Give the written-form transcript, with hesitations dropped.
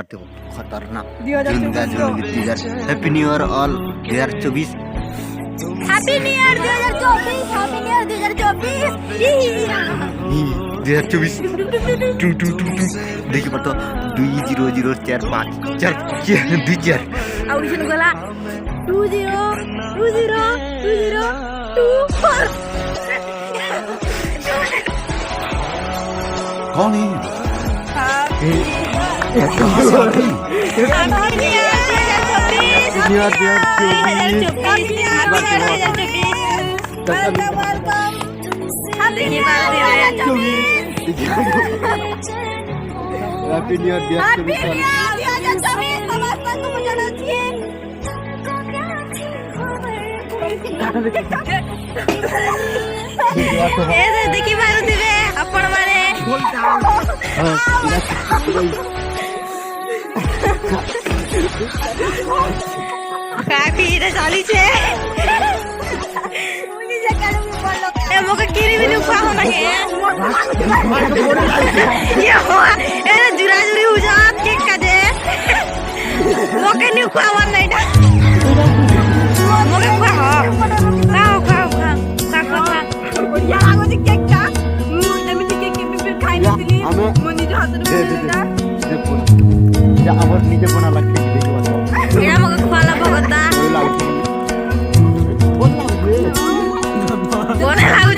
পারতে খতরনাক 2024 happy new year all 2024 happy new year 2024 happy new year 2024 2024 টু দেখি পারতো 200454 audition gala 20202024 कौन है হ্যাপি নিউ ইয়ার 2024 देखी मारुथिबे आपण माने काफी रे चाली छे ए मोके किरी भी नुखा हो ना के ये हो ए जुरा जुरी हो जात के कदे मोके नुखा वन नहीं ना मोके खा खा या आगो जी केक का আমি যে কেক পিপিল খাই নিছিলি মনি যে হাতে এটা আমার নিজে বানা লাগছে দেখি বাবা এরা আমাকে খোলা ভগতা বনে লাগবে